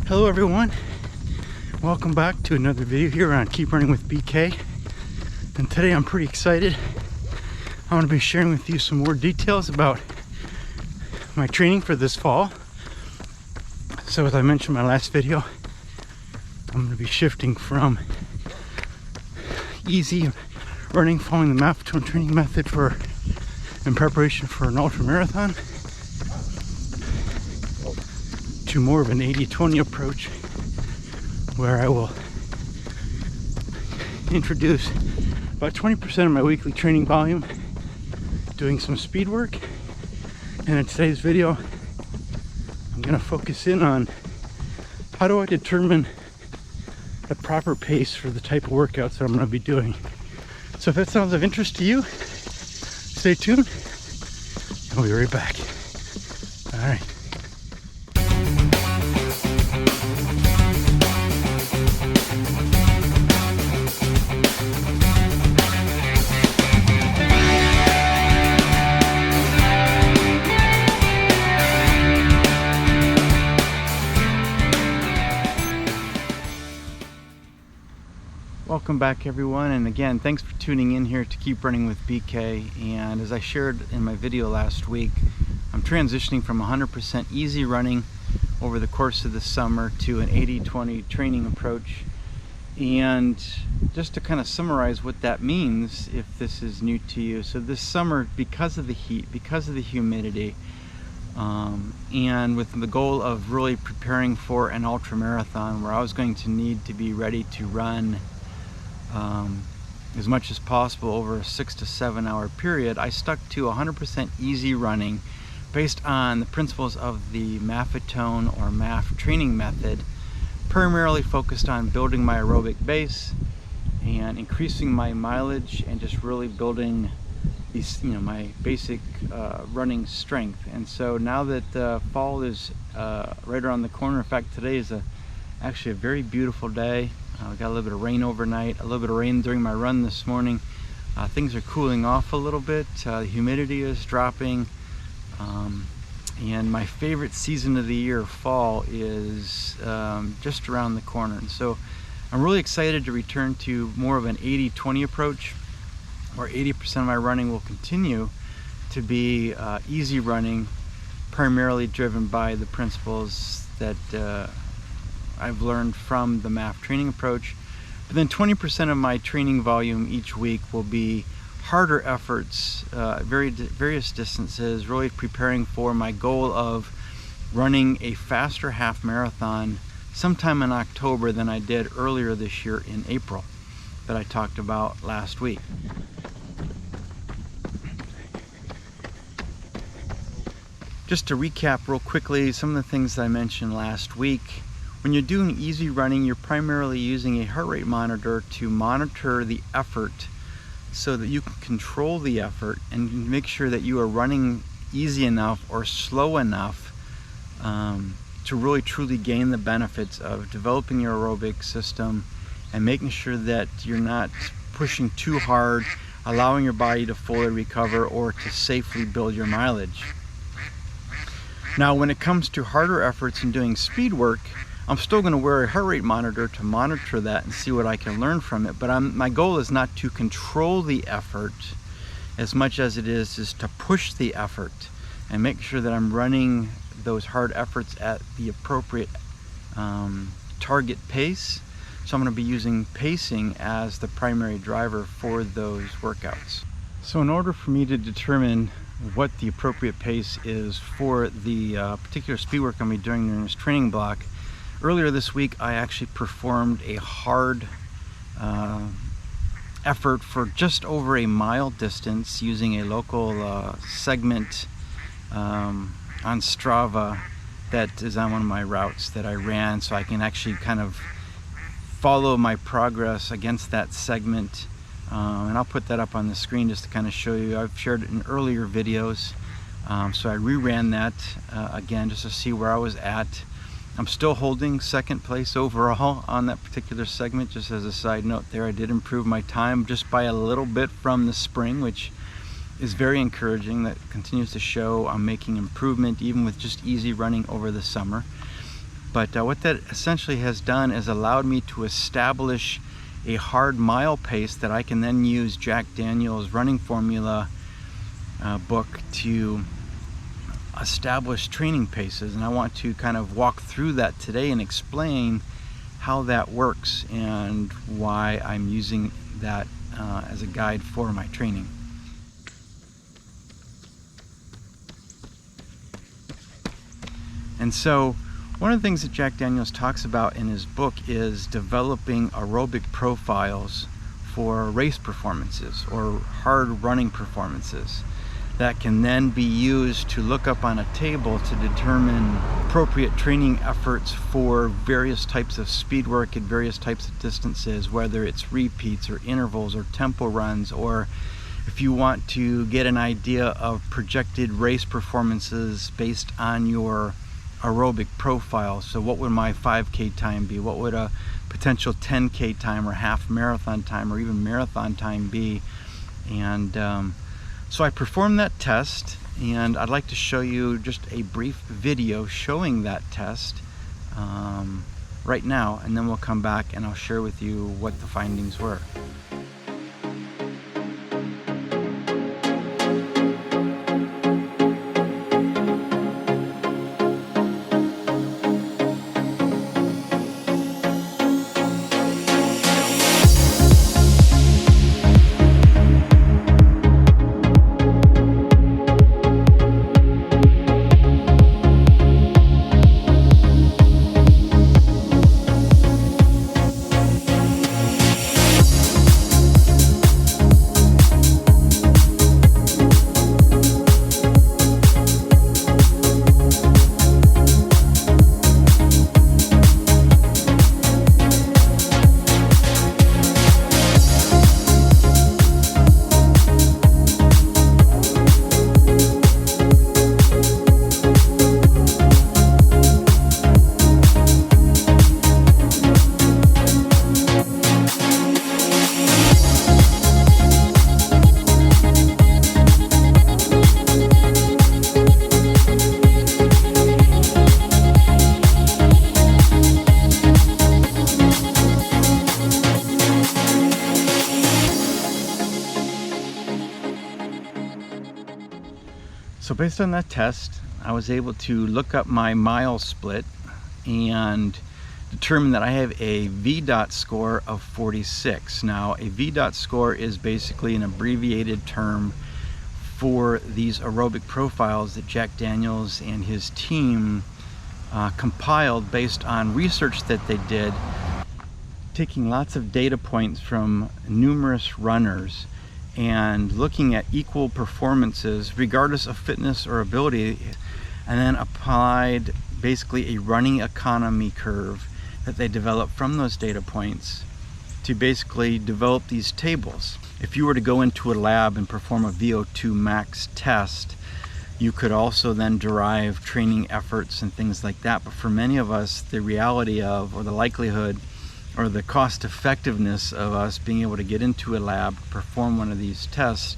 Hello everyone, welcome back to another video here on Keep Running with BK. And today I'm pretty excited. I want to be sharing with you some more details about my training for this fall. So as I mentioned in my last video, I'm going to be shifting from easy running following the Maffetone training method in preparation for an ultra marathon to more of an 80-20 approach, where I will introduce about 20% of my weekly training volume doing some speed work. And in today's video, I'm going to focus in on how do I determine the proper pace for the type of workouts that I'm going to be doing. So if that sounds of interest to you, stay tuned and we'll be right back. All right. Welcome back everyone, and again thanks for tuning in here to Keep Running with BK. And as I shared in my video last week, I'm transitioning from 100% easy running over the course of the summer to an 80-20 training approach. And just to kind of summarize what that means if this is new to you, so this summer, because of the heat, because of the humidity, and with the goal of really preparing for an ultra marathon where I was going to need to be ready to run as much as possible over a 6 to 7 hour period, I stuck to 100% easy running based on the principles of the Maffetone or MAF training method, primarily focused on building my aerobic base and increasing my mileage and just really building these, my basic running strength. And so now that fall is right around the corner, in fact today is actually a very beautiful day. We got a little bit of rain overnight, a little bit of rain during my run this morning. Things are cooling off a little bit. The humidity is dropping. And my favorite season of the year, fall, is just around the corner. And so I'm really excited to return to more of an 80-20 approach, where 80% of my running will continue to be easy running, primarily driven by the principles that I've learned from the MAF training approach. But then 20% of my training volume each week will be harder efforts, various distances, really preparing for my goal of running a faster half marathon sometime in October than I did earlier this year in April, that I talked about last week. Just to recap real quickly some of the things that I mentioned last week. When you're doing easy running, you're primarily using a heart rate monitor to monitor the effort so that you can control the effort and make sure that you are running easy enough or slow enough to really truly gain the benefits of developing your aerobic system and making sure that you're not pushing too hard, allowing your body to fully recover or to safely build your mileage. Now, when it comes to harder efforts and doing speed work, I'm still going to wear a heart rate monitor to monitor that and see what I can learn from it. But my goal is not to control the effort as much as it is to push the effort and make sure that I'm running those hard efforts at the appropriate target pace. So I'm going to be using pacing as the primary driver for those workouts. So in order for me to determine what the appropriate pace is for the particular speed work I'm going to be doing during this training block, earlier this week I actually performed a hard effort for just over a mile distance using a local segment on Strava that is on one of my routes that I ran, so I can actually kind of follow my progress against that segment. And I'll put that up on the screen just to kind of show you. I've shared it in earlier videos, so I reran that again just to see where I was at. I'm still holding second place overall on that particular segment. Just as a side note there, I did improve my time just by a little bit from the spring, which is very encouraging. That continues to show I'm making improvement even with just easy running over the summer. But what that essentially has done is allowed me to establish a hard mile pace that I can then use Jack Daniel's running formula book to establish training paces. And I want to kind of walk through that today and explain how that works and why I'm using that as a guide for my training. And so one of the things that Jack Daniels talks about in his book is developing aerobic profiles for race performances or hard running performances that can then be used to look up on a table to determine appropriate training efforts for various types of speed work at various types of distances, whether it's repeats or intervals or tempo runs, or if you want to get an idea of projected race performances based on your aerobic profile. So what would my 5K time be? What would a potential 10K time or half marathon time or even marathon time be? And so I performed that test, and I'd like to show you just a brief video showing that test right now, and then we'll come back and I'll share with you what the findings were. So based on that test, I was able to look up my mile split and determine that I have a VDOT score of 46. Now, a VDOT score is basically an abbreviated term for these aerobic profiles that Jack Daniels and his team compiled based on research that they did, taking lots of data points from numerous runners and looking at equal performances regardless of fitness or ability, and then applied basically a running economy curve that they developed from those data points to basically develop these tables. If you were to go into a lab and perform a VO2 max test, you could also then derive training efforts and things like that. But for many of us, the reality of, or the likelihood, or the cost effectiveness of us being able to get into a lab, perform one of these tests,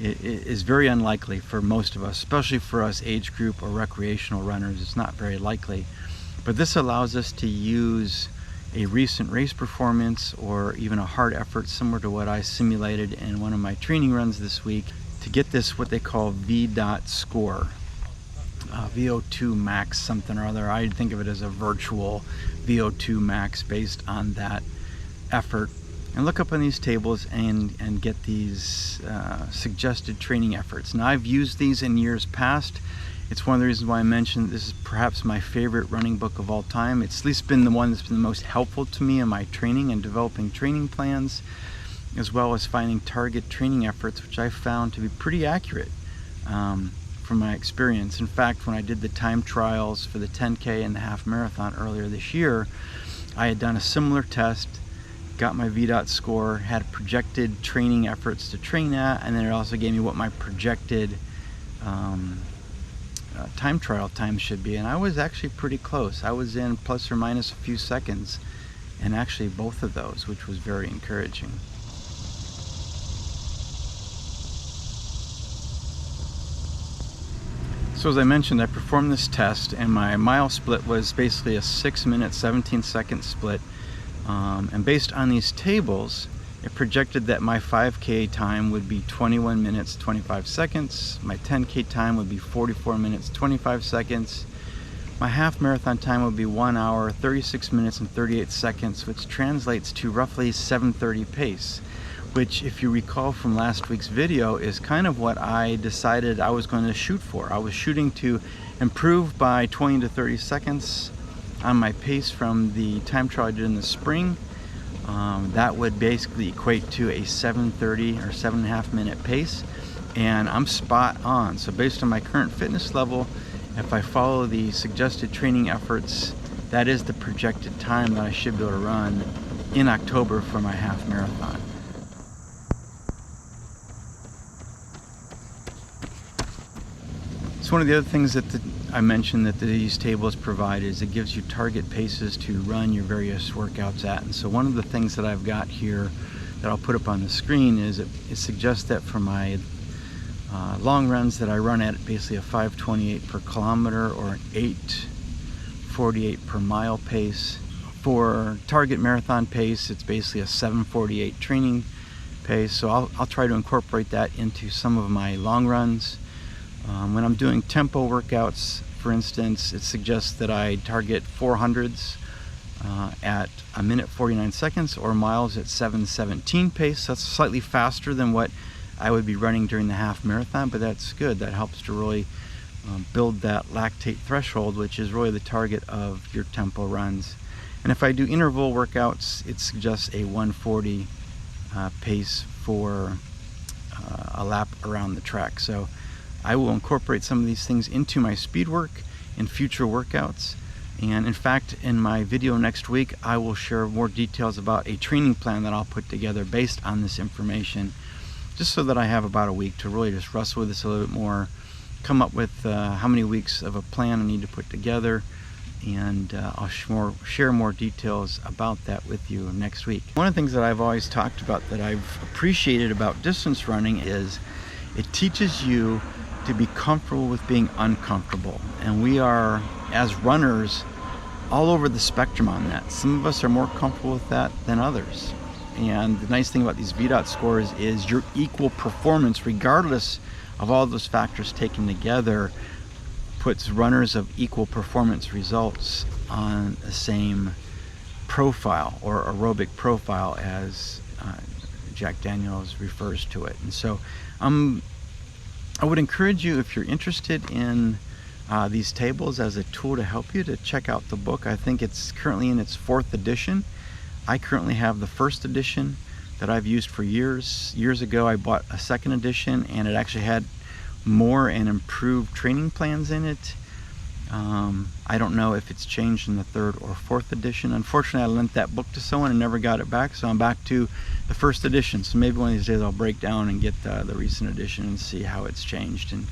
is very unlikely for most of us, especially for us age group or recreational runners. It's not very likely. But this allows us to use a recent race performance or even a hard effort similar to what I simulated in one of my training runs this week to get this what they call VDOT score. VO2 max something or other. I think of it as a virtual VO2 max based on that effort. And look up on these tables and get these suggested training efforts. Now, I've used these in years past. It's one of the reasons why I mentioned this is perhaps my favorite running book of all time. It's at least been the one that's been the most helpful to me in my training and developing training plans, as well as finding target training efforts, which I found to be pretty accurate from my experience. In fact, when I did the time trials for the 10K and the half marathon earlier this year, I had done a similar test, got my VDOT score, had projected training efforts to train at, and then it also gave me what my projected time trial time should be. And I was actually pretty close. I was in plus or minus a few seconds, and actually both of those, which was very encouraging. So as I mentioned, I performed this test and my mile split was basically a 6-minute 17-second split, and based on these tables it projected that my 5K time would be 21 minutes 25 seconds, my 10K time would be 44 minutes 25 seconds, my half marathon time would be 1 hour 36 minutes and 38 seconds, which translates to roughly 7:30 pace, which, if you recall from last week's video, is kind of what I decided I was going to shoot for. I was shooting to improve by 20 to 30 seconds on my pace from the time trial I did in the spring. That would basically equate to a 7:30 or 7.5 minute pace, and I'm spot on. So based on my current fitness level, if I follow the suggested training efforts, that is the projected time that I should be able to run in October for my half marathon. So one of the other things that I mentioned that these tables provide is it gives you target paces to run your various workouts at. And so one of the things that I've got here that I'll put up on the screen is it suggests that for my long runs that I run at basically a 5:28 per kilometer or an 8:48 per mile pace. For target marathon pace, it's basically a 7:48 training pace. So I'll try to incorporate that into some of my long runs. When I'm doing tempo workouts, for instance, it suggests that I target 400s at 1 minute 49 seconds or miles at 7:17 pace. That's slightly faster than what I would be running during the half marathon, but that's good. That helps to really build that lactate threshold, which is really the target of your tempo runs. And if I do interval workouts, it suggests a 1:40 pace for a lap around the track. So I will incorporate some of these things into my speed work in future workouts. And in fact, in my video next week, I will share more details about a training plan that I'll put together based on this information, just so that I have about a week to really just wrestle with this a little bit more, come up with how many weeks of a plan I need to put together, and I'll share more details about that with you next week. One of the things that I've always talked about that I've appreciated about distance running is it teaches you to be comfortable with being uncomfortable. And we are, as runners, all over the spectrum on that. Some of us are more comfortable with that than others. And the nice thing about these VDOT scores is your equal performance, regardless of all those factors taken together, puts runners of equal performance results on the same profile, or aerobic profile, as Jack Daniels refers to it. And so I would encourage you, if you're interested in these tables as a tool to help you, to check out the book. I think it's currently in its 4th edition. I currently have the 1st edition that I've used for years. Years ago I bought a 2nd edition, and it actually had more and improved training plans in it. I don't know if it's changed in the 3rd or 4th edition. Unfortunately, I lent that book to someone and never got it back, so I'm back to the 1st edition. So maybe one of these days I'll break down and get the recent edition and see how it's changed, and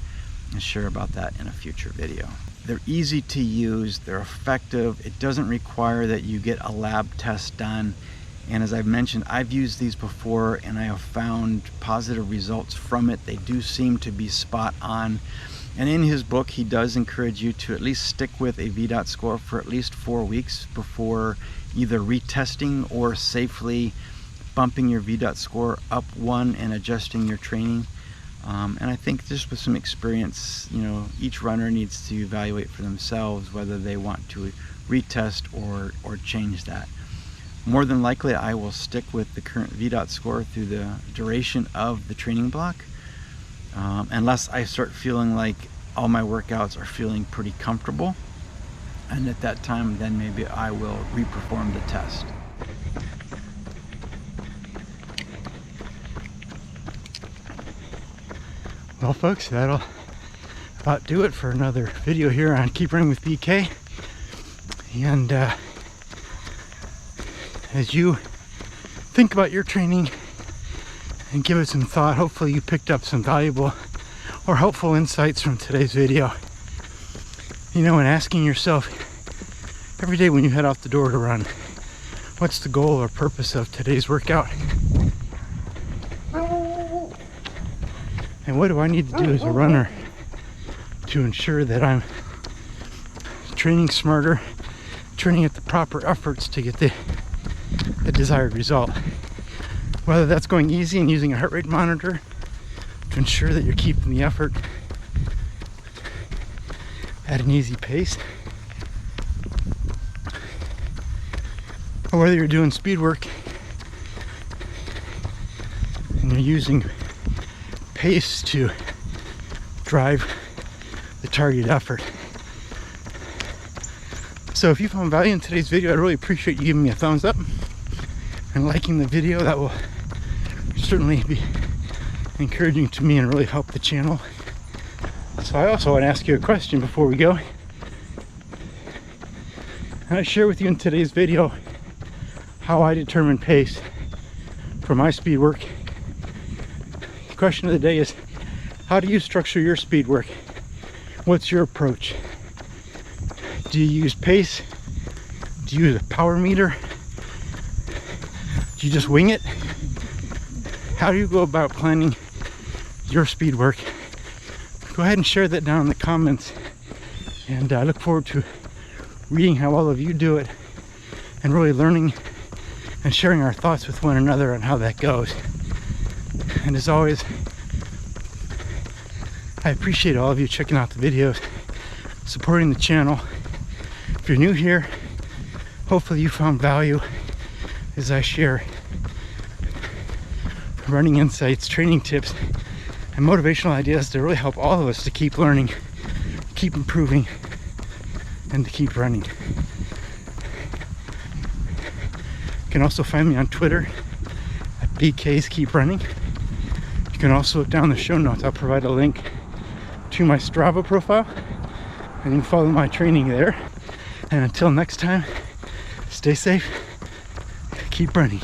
share about that in a future video. They're easy to use, they're effective, it doesn't require that you get a lab test done, and as I've mentioned, I've used these before and I have found positive results from it. They do seem to be spot on. And in his book, he does encourage you to at least stick with a VDOT score for at least 4 weeks before either retesting or safely bumping your VDOT score up 1 and adjusting your training. And I think just with some experience, each runner needs to evaluate for themselves whether they want to retest or change that. More than likely, I will stick with the current VDOT score through the duration of the training block, unless I start feeling like all my workouts are feeling pretty comfortable, and at that time then maybe I will reperform the test. Well folks, that'll about do it for another video here on Keep Running with BK. And as you think about your training and give it some thought, hopefully you picked up some valuable or helpful insights from today's video. And asking yourself every day when you head out the door to run, what's the goal or purpose of today's workout? And what do I need to do as a runner to ensure that I'm training smarter, training at the proper efforts to get the desired result. Whether that's going easy and using a heart rate monitor to ensure that you're keeping the effort at an easy pace, or whether you're doing speed work and you're using pace to drive the targeted effort. So if you found value in today's video, I'd really appreciate you giving me a thumbs up and liking the video. That will certainly be encouraging to me and really help the channel. So I also want to ask you a question before we go. And I share with you in today's video how I determine pace for my speed work. The question of the day is, how do you structure your speed work? What's your approach? Do you use pace? Do you use a power meter? Do you just wing it? How do you go about planning your speed work? Go ahead and share that down in the comments, and I look forward to reading how all of you do it and really learning and sharing our thoughts with one another on how that goes. And as always, I appreciate all of you checking out the videos, supporting the channel. If you're new here, hopefully you found value as I share running insights, training tips, and motivational ideas to really help all of us to keep learning, keep improving, and to keep running. You can also find me on Twitter at BK's Keep Running. You can also look down the show notes. I'll provide a link to my Strava profile, and you can follow my training there. And until next time, stay safe, keep running.